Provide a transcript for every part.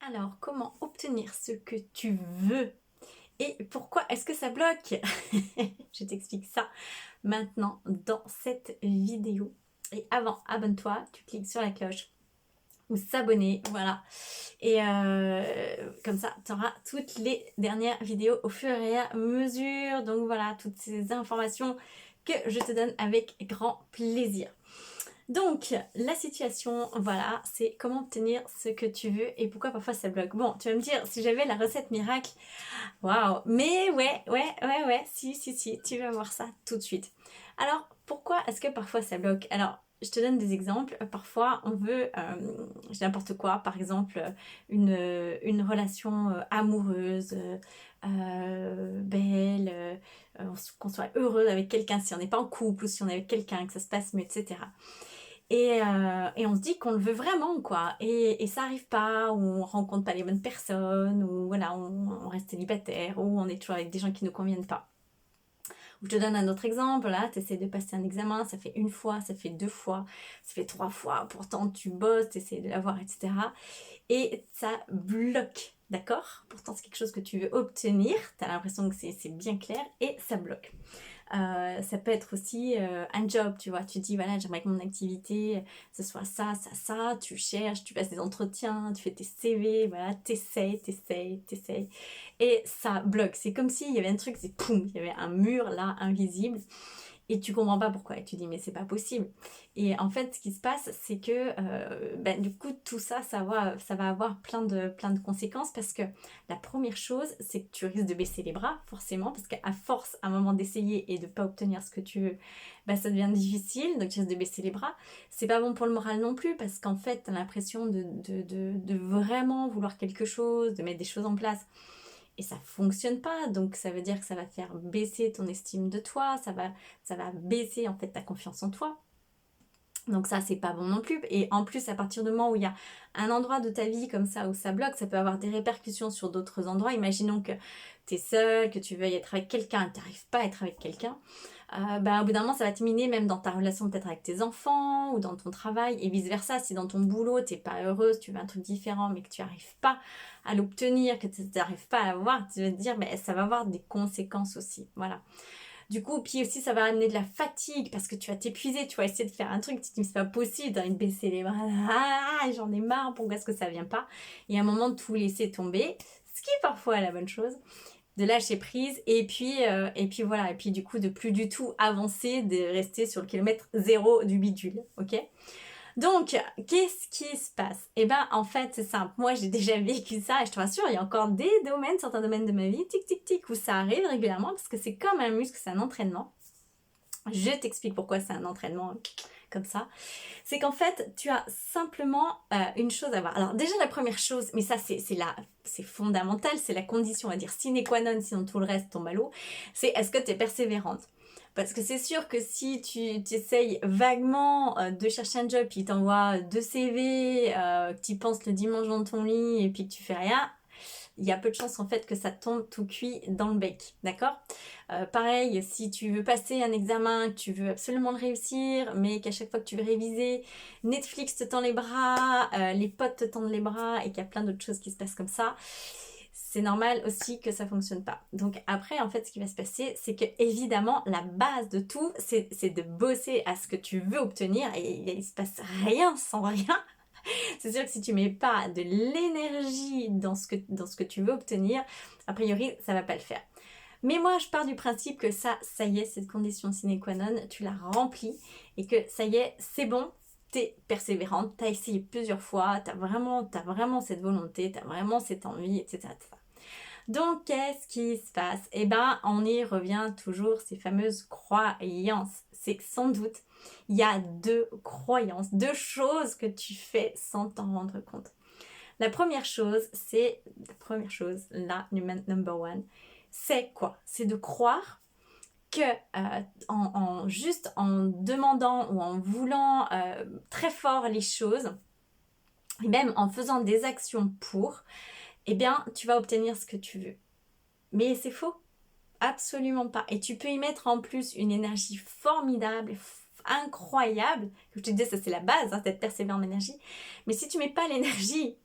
Alors, comment obtenir ce que tu veux et pourquoi est-ce que ça bloque? Je t'explique ça maintenant dans cette vidéo. Et avant, abonne-toi, tu cliques sur la cloche ou s'abonner, voilà. Et comme ça, tu auras toutes les dernières vidéos au fur et à mesure. Donc voilà, toutes ces informations que je te donne avec grand plaisir. Donc, la situation, voilà, c'est comment obtenir ce que tu veux et pourquoi parfois ça bloque. Bon, tu vas me dire, si j'avais la recette miracle, waouh, mais ouais, si, tu vas voir ça tout de suite. Alors, pourquoi est-ce que parfois ça bloque? Alors, je te donne des exemples. Parfois, on veut, n'importe quoi, par exemple, une relation amoureuse, belle, qu'on soit heureux avec quelqu'un, si on n'est pas en couple ou si on est avec quelqu'un, que ça se passe mieux, etc. Et on se dit qu'on le veut vraiment, quoi. Et ça arrive pas, ou on rencontre pas les bonnes personnes, ou voilà, on reste célibataire, ou on est toujours avec des gens qui ne nous conviennent pas. Je te donne un autre exemple, là, tu essaies de passer un examen, ça fait une fois, ça fait deux fois, ça fait trois fois, pourtant tu bosses, tu essaies de l'avoir, etc. Et ça bloque, d'accord? Pourtant c'est quelque chose que tu veux obtenir, tu as l'impression que c'est bien clair, et ça bloque. Ça peut être aussi un job, tu vois, tu dis voilà, j'aimerais que mon activité ce soit ça, tu cherches, tu passes des entretiens, tu fais tes CV, voilà, t'essayes, et ça bloque. C'est comme s'il y avait un truc, c'est poum, il y avait un mur là, invisible, et tu comprends pas pourquoi, et tu dis mais c'est pas possible. Et en fait ce qui se passe c'est que du coup tout ça, ça va avoir plein de conséquences, parce que la première chose c'est que tu risques de baisser les bras forcément, parce qu'à force à un moment d'essayer et de pas obtenir ce que tu veux, ça devient difficile, donc tu risques de baisser les bras. C'est pas bon pour le moral non plus, parce qu'en fait t'as l'impression de vraiment vouloir quelque chose, de mettre des choses en place, et ça fonctionne pas, donc ça veut dire que ça va faire baisser ton estime de toi, ça va baisser en fait ta confiance en toi. Donc ça, c'est pas bon non plus. Et en plus, à partir du moment où il y a un endroit de ta vie comme ça où ça bloque, ça peut avoir des répercussions sur d'autres endroits. Imaginons que tu es seule, que tu veuilles être avec quelqu'un, tu n'arrives pas à être avec quelqu'un. Au bout d'un moment, ça va te miner même dans ta relation peut-être avec tes enfants ou dans ton travail, et vice-versa. Si dans ton boulot, tu n'es pas heureuse, tu veux un truc différent, mais que tu n'arrives pas à l'obtenir, que tu n'arrives pas à l'avoir, tu vas te dire, ça va avoir des conséquences aussi. Voilà. Du coup, puis aussi, ça va amener de la fatigue parce que tu vas t'épuiser, tu vas essayer de faire un truc, tu te dis, c'est pas possible, t'as envie de baisser les bras, j'en ai marre, pourquoi est-ce que ça vient pas? Et à un moment, de tout laisser tomber, ce qui est parfois la bonne chose, de lâcher prise, et puis voilà, et puis du coup, de plus du tout avancer, de rester sur le kilomètre zéro du bidule, ok? Donc, qu'est-ce qui se passe? En fait, c'est simple. Moi, j'ai déjà vécu ça, et je te rassure, il y a encore des domaines, certains domaines de ma vie, tic, où ça arrive régulièrement, parce que c'est comme un muscle, c'est un entraînement. Je t'explique pourquoi c'est un entraînement comme ça. C'est qu'en fait, tu as simplement une chose à voir. Alors déjà, la première chose, mais ça c'est fondamental, c'est la condition, on va dire sine qua non, sinon tout le reste tombe à l'eau, c'est est-ce que tu es persévérante? Parce que c'est sûr que si tu essayes vaguement de chercher un job, puis t'envoies deux CV, que tu penses le dimanche dans ton lit et puis que tu fais rien, il y a peu de chances en fait que ça tombe tout cuit dans le bec, d'accord? Pareil, si tu veux passer un examen, que tu veux absolument le réussir, mais qu'à chaque fois que tu veux réviser, Netflix te tend les bras, les potes te tendent les bras, et qu'il y a plein d'autres choses qui se passent comme ça, c'est normal aussi que ça fonctionne pas. Donc après, en fait, ce qui va se passer, c'est que évidemment, la base de tout, c'est de bosser à ce que tu veux obtenir, et il se passe rien sans rien. C'est sûr que si tu mets pas de l'énergie dans ce que tu veux obtenir, a priori, ça va pas le faire. Mais moi, je pars du principe que ça y est, cette condition sine qua non, tu l'as remplie, et que ça y est, c'est bon, t'es persévérante, t'as essayé plusieurs fois, t'as vraiment cette volonté, t'as vraiment cette envie, etc. Donc, qu'est-ce qui se passe? On y revient toujours, ces fameuses croyances. C'est que sans doute, il y a deux croyances, deux choses que tu fais sans t'en rendre compte. La première chose, la number one, c'est quoi? C'est de croire que juste en demandant ou en voulant très fort les choses, et même en faisant des actions pour, tu vas obtenir ce que tu veux. Mais c'est faux. Absolument pas. Et tu peux y mettre en plus une énergie formidable, incroyable. Je te disais, ça c'est la base, d'être persévérant en énergie. Mais si tu mets pas l'énergie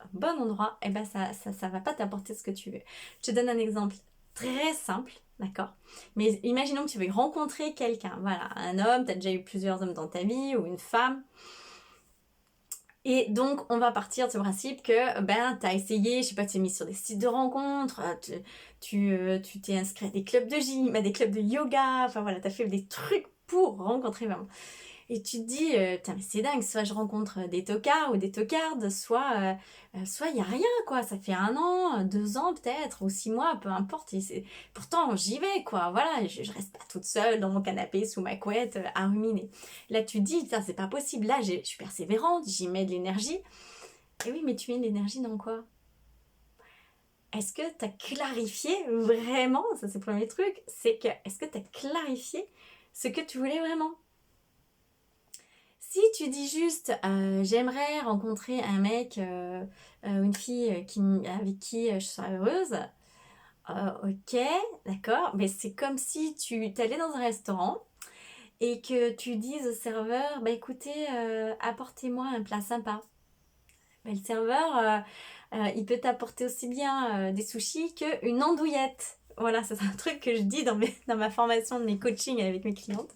au bon endroit, et ben ça va pas t'apporter ce que tu veux. Je te donne un exemple très simple, d'accord? Mais imaginons que tu veux rencontrer quelqu'un, voilà, un homme, tu as déjà eu plusieurs hommes dans ta vie, ou une femme. Et donc, on va partir de ce principe que ben, tu as essayé, je sais pas, tu t'es mis sur des sites de rencontres, tu t'es inscrit à des clubs de gym, à des clubs de yoga, enfin voilà, tu as fait des trucs pour rencontrer vraiment. Et tu te dis, putain, mais c'est dingue, soit je rencontre des tocards ou des tocardes, soit il n'y a rien, quoi. Ça fait 1 an, 2 ans peut-être, ou 6 mois, peu importe. Pourtant, j'y vais, quoi. Voilà, je reste pas toute seule dans mon canapé sous ma couette à ruminer. Là, tu te dis, putain, c'est pas possible. Là, je suis persévérante, j'y mets de l'énergie. Et oui, mais tu mets de l'énergie dans quoi? Est-ce que tu as clarifié vraiment, ça c'est le premier truc, c'est que, est-ce que tu as clarifié ce que tu voulais vraiment? Si tu dis juste j'aimerais rencontrer un mec, une fille avec qui je serais heureuse, ok, d'accord, mais c'est comme si tu t'allais dans un restaurant et que tu dises au serveur, bah écoutez, apportez-moi un plat sympa. Mais le serveur, il peut t'apporter aussi bien des sushis qu'une andouillette. Voilà, ça c'est un truc que je dis dans ma formation de mes coachings avec mes clientes.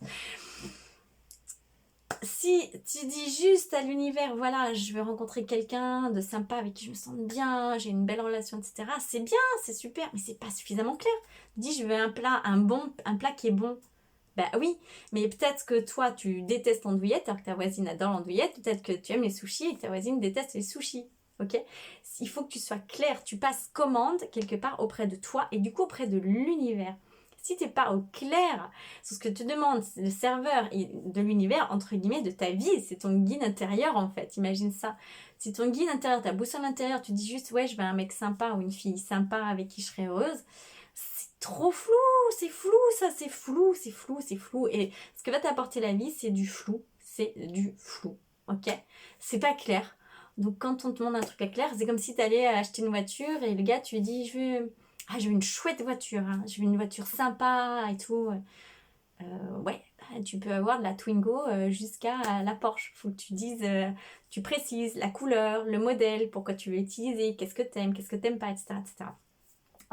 Si tu dis juste à l'univers, voilà, je veux rencontrer quelqu'un de sympa avec qui je me sens bien, j'ai une belle relation, etc. C'est bien, c'est super, mais c'est pas suffisamment clair. Dis, je veux un plat, un plat qui est bon. Bah oui, mais peut-être que toi, tu détestes l'andouillette alors que ta voisine adore l'andouillette. Peut-être que tu aimes les sushis et que ta voisine déteste les sushis. Ok? Il faut que tu sois clair. Tu passes commande quelque part auprès de toi et du coup auprès de l'univers. Si tu n'es pas au clair sur ce que te demande le serveur de l'univers, entre guillemets, de ta vie, c'est ton guide intérieur en fait. Imagine ça. Si ton guide intérieur, ta boussole intérieure, tu dis juste ouais, je veux un mec sympa ou une fille sympa avec qui je serai heureuse, c'est trop flou, c'est flou, ça, c'est flou, c'est flou, c'est flou. Et ce que va t'apporter la vie, c'est du flou, ok? C'est pas clair. Donc quand on te demande un truc à clair, c'est comme si tu allais acheter une voiture et le gars, tu lui dis, je veux une chouette voiture, hein, je veux une voiture sympa et tout. Ouais, tu peux avoir de la Twingo jusqu'à la Porsche. Faut que tu dises, tu précises la couleur, le modèle, pourquoi tu veux l'utiliser, qu'est-ce que t'aimes pas, etc., etc.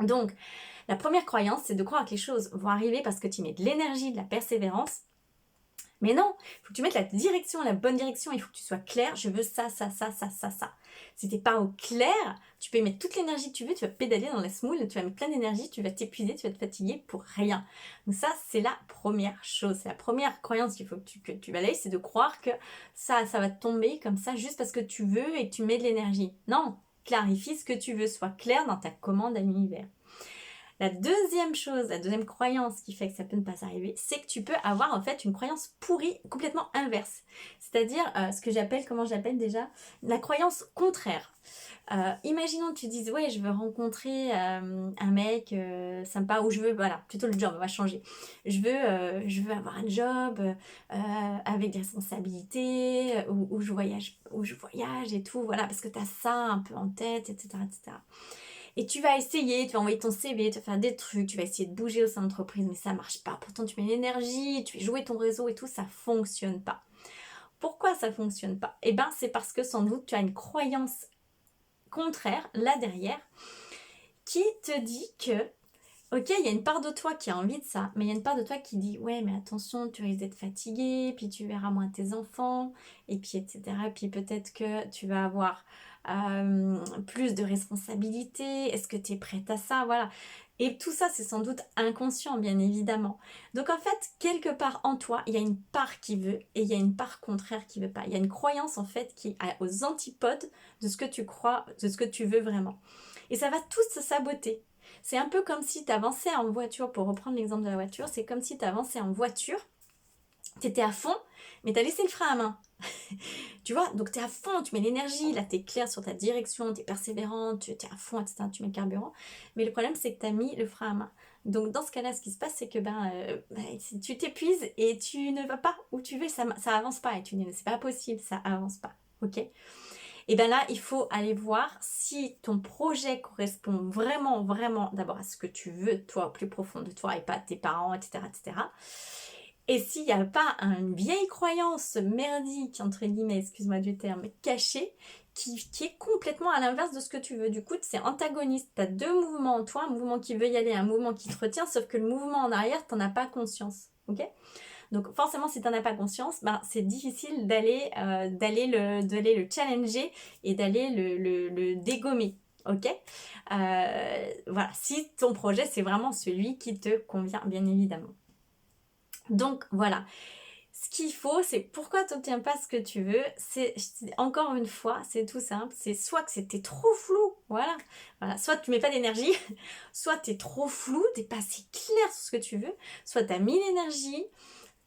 Donc, la première croyance, c'est de croire que les choses vont arriver parce que tu mets de l'énergie, de la persévérance. Mais non, il faut que tu mettes la direction, la bonne direction, il faut que tu sois clair, je veux ça, ça, ça, ça, ça, ça. Si t'es pas au clair, tu peux y mettre toute l'énergie que tu veux, tu vas pédaler dans la semoule, tu vas mettre plein d'énergie, tu vas t'épuiser, tu vas te fatiguer pour rien. Donc ça, c'est la première chose, c'est la première croyance qu'il faut que tu balayes, c'est de croire que ça va te tomber comme ça juste parce que tu veux et que tu mets de l'énergie. Non, clarifie ce que tu veux, sois clair dans ta commande à l'univers. La deuxième chose, la deuxième croyance qui fait que ça peut ne pas arriver, c'est que tu peux avoir en fait une croyance pourrie complètement inverse. C'est-à-dire ce que j'appelle, comment j'appelle déjà, la croyance contraire. Imaginons que tu dises ouais, je veux rencontrer un mec sympa, ou je veux, voilà, plutôt le job, on va changer. Je veux avoir un job avec des responsabilités, où je voyage et tout, voilà, parce que tu as ça un peu en tête, etc., etc. Et tu vas essayer, tu vas envoyer ton CV, tu vas faire des trucs, tu vas essayer de bouger au sein de l'entreprise, mais ça marche pas. Pourtant, tu mets l'énergie, tu fais jouer ton réseau et tout, ça fonctionne pas. Pourquoi ça fonctionne pas? Eh ben, c'est parce que sans doute tu as une croyance contraire là derrière qui te dit que ok, il y a une part de toi qui a envie de ça, mais il y a une part de toi qui dit ouais, mais attention, tu risques d'être fatigué, puis tu verras moins tes enfants, et puis etc. Et puis peut-être que tu vas avoir plus de responsabilités. Est-ce que tu es prête à ça? Voilà. Et tout ça, c'est sans doute inconscient, bien évidemment. Donc en fait, quelque part en toi, il y a une part qui veut et il y a une part contraire qui veut pas. Il y a une croyance en fait qui est aux antipodes de ce que tu crois, de ce que tu veux vraiment. Et ça va tous se saboter. C'est un peu comme si tu avançais en voiture, pour reprendre l'exemple de la voiture, c'est comme si tu avançais en voiture, tu étais à fond, mais tu as laissé le frein à main. Tu vois, donc tu es à fond, tu mets l'énergie, là tu es clair sur ta direction, tu es persévérante, tu es à fond, etc., tu mets le carburant. Mais le problème, c'est que tu as mis le frein à main. Donc dans ce cas-là, ce qui se passe, c'est que tu t'épuises et tu ne vas pas où tu veux, ça avance pas. Et tu dis, c'est pas possible, ça avance pas. Ok? Et bien là, il faut aller voir si ton projet correspond vraiment, vraiment d'abord à ce que tu veux, toi, au plus profond de toi, et pas à tes parents, etc., etc. Et s'il n'y a pas une vieille croyance merdique, entre guillemets, excuse-moi du terme, cachée, qui est complètement à l'inverse de ce que tu veux. Du coup, c'est antagoniste. Tu as deux mouvements en toi, un mouvement qui veut y aller, un mouvement qui te retient, sauf que le mouvement en arrière, tu n'en as pas conscience. Ok ? Donc forcément, si tu n'en as pas conscience, ben, c'est difficile d'aller le challenger et d'aller le dégommer. Ok, voilà, si ton projet, c'est vraiment celui qui te convient, bien évidemment. Donc voilà, ce qu'il faut, c'est pourquoi tu n'obtiens pas ce que tu veux. C'est encore une fois, c'est tout simple. C'est soit que c'était trop flou, voilà. Soit tu mets pas d'énergie, soit tu es trop flou, t'es pas assez clair sur ce que tu veux, soit tu as mis l'énergie,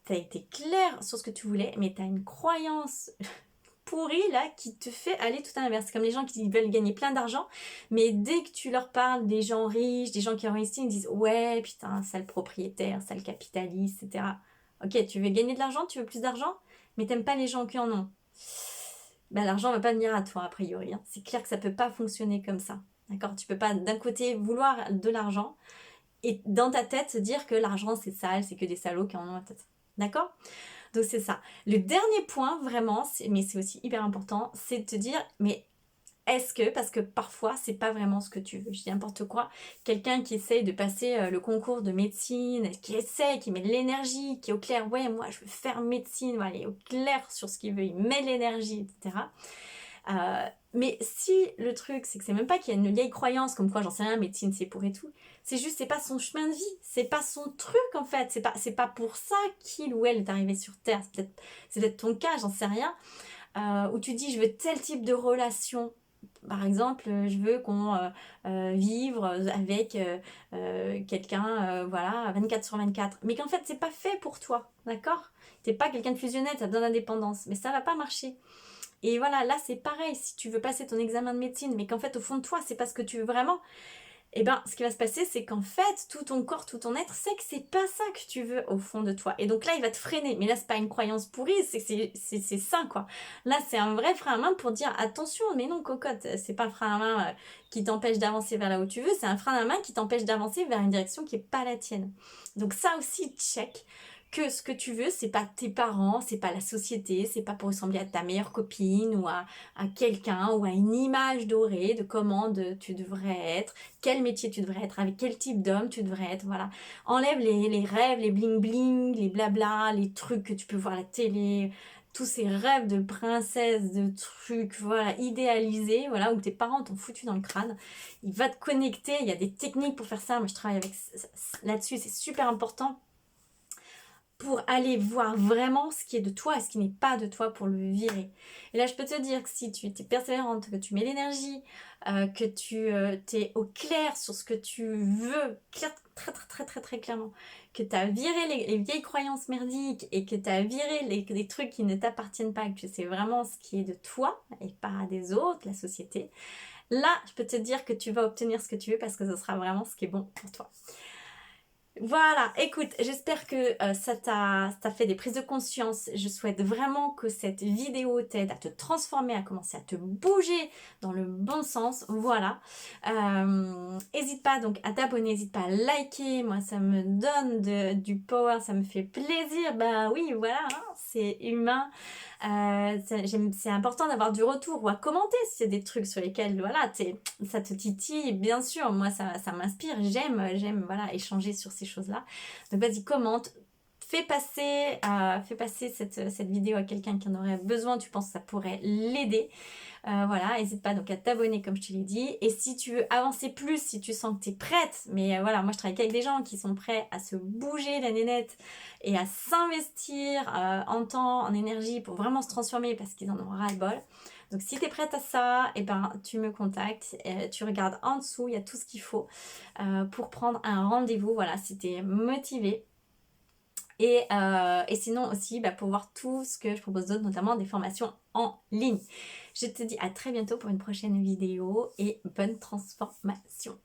tu as été clair sur ce que tu voulais, mais tu as une croyance pourrie là qui te fait aller tout à l'inverse. Comme les gens qui veulent gagner plein d'argent, mais dès que tu leur parles des gens riches, des gens qui ont réussi, ils disent ouais putain, sale propriétaire, sale capitaliste, etc. Ok, tu veux gagner de l'argent, tu veux plus d'argent, mais t'aimes pas les gens qui en ont. Ben, l'argent va pas venir à toi a priori. Hein. C'est clair que ça peut pas fonctionner comme ça. D'accord ? Tu peux pas d'un côté vouloir de l'argent et dans ta tête se dire que l'argent c'est sale, c'est que des salauds qui en ont en tête. D'accord ? Donc c'est ça. Le dernier point vraiment, mais c'est aussi hyper important, c'est de te dire mais est-ce que, parce que parfois c'est pas vraiment ce que tu veux, je dis n'importe quoi, quelqu'un qui essaye de passer le concours de médecine, qui met de l'énergie, qui est au clair, ouais moi je veux faire médecine, voilà, il est au clair sur ce qu'il veut, il met de l'énergie, etc. Mais si le truc c'est que c'est même pas qu'il y a une vieille croyance comme quoi j'en sais rien, médecine c'est pour et tout, c'est juste c'est pas son chemin de vie, c'est pas son truc en fait, c'est pas pour ça qu'il ou elle est arrivé sur Terre, c'est peut-être ton cas, j'en sais rien, où tu dis je veux tel type de relation. Par exemple, je veux qu'on vive avec quelqu'un, voilà, 24/24. Mais qu'en fait, c'est pas fait pour toi, d'accord ? T'es pas quelqu'un de fusionnel, t'as besoin d'indépendance. Mais ça va pas marcher. Et voilà, là, c'est pareil. Si tu veux passer ton examen de médecine, mais qu'en fait, au fond de toi, c'est pas ce que tu veux vraiment, et ben ce qui va se passer, c'est qu'en fait, tout ton corps, tout ton être sait que c'est pas ça que tu veux au fond de toi. Et donc là, il va te freiner. Mais là, c'est pas une croyance pourrie, c'est sain, quoi. Là, c'est un vrai frein à main pour dire attention, mais non, cocotte, c'est pas le frein à main qui t'empêche d'avancer vers là où tu veux, c'est un frein à main qui t'empêche d'avancer vers une direction qui est pas la tienne. Donc ça aussi, check. Que ce que tu veux, c'est pas tes parents, c'est pas la société, c'est pas pour ressembler à ta meilleure copine ou à quelqu'un ou à une image dorée de comment tu devrais être, quel métier tu devrais être, avec quel type d'homme tu devrais être, voilà. Enlève les rêves, les bling bling, les blabla, les trucs que tu peux voir à la télé, tous ces rêves de princesse, de trucs, voilà, idéalisés, voilà, où tes parents t'ont foutu dans le crâne. Il va te connecter, il y a des techniques pour faire ça, moi je travaille là-dessus, c'est super important pour aller voir vraiment ce qui est de toi et ce qui n'est pas de toi pour le virer. Et là, je peux te dire que si tu es persévérante, que tu mets l'énergie, que tu es au clair sur ce que tu veux, très clairement, que tu as viré les vieilles croyances merdiques et que tu as viré les trucs qui ne t'appartiennent pas, que tu sais vraiment ce qui est de toi et pas des autres, la société, là, je peux te dire que tu vas obtenir ce que tu veux parce que ce sera vraiment ce qui est bon pour toi. Voilà, écoute, j'espère que ça t'a fait des prises de conscience. Je souhaite vraiment que cette vidéo t'aide à te transformer, à commencer à te bouger dans le bon sens. Voilà. N'hésite pas donc à t'abonner, n'hésite pas à liker. Moi, ça me donne du power, ça me fait plaisir. Bah oui, voilà, hein, c'est humain. C'est important d'avoir du retour ou à commenter si c'est des trucs sur lesquels voilà, ça te titille, bien sûr, moi ça m'inspire, j'aime voilà, échanger sur ces choses-là. Donc vas-y, commente, fais passer cette vidéo à quelqu'un qui en aurait besoin, tu penses que ça pourrait l'aider. Voilà, n'hésite pas donc à t'abonner comme je te l'ai dit. Et si tu veux avancer plus, si tu sens que tu es prête, mais voilà, moi je travaille qu'avec des gens qui sont prêts à se bouger la nénette et à s'investir en temps, en énergie pour vraiment se transformer parce qu'ils en ont ras-le-bol. Donc si tu es prête à ça, et ben, tu me contactes, tu regardes en dessous, il y a tout ce qu'il faut pour prendre un rendez-vous, voilà, si tu es motivé. Et sinon aussi pour voir tout ce que je propose d'autre, notamment des formations en ligne. Je te dis à très bientôt pour une prochaine vidéo et bonne transformation.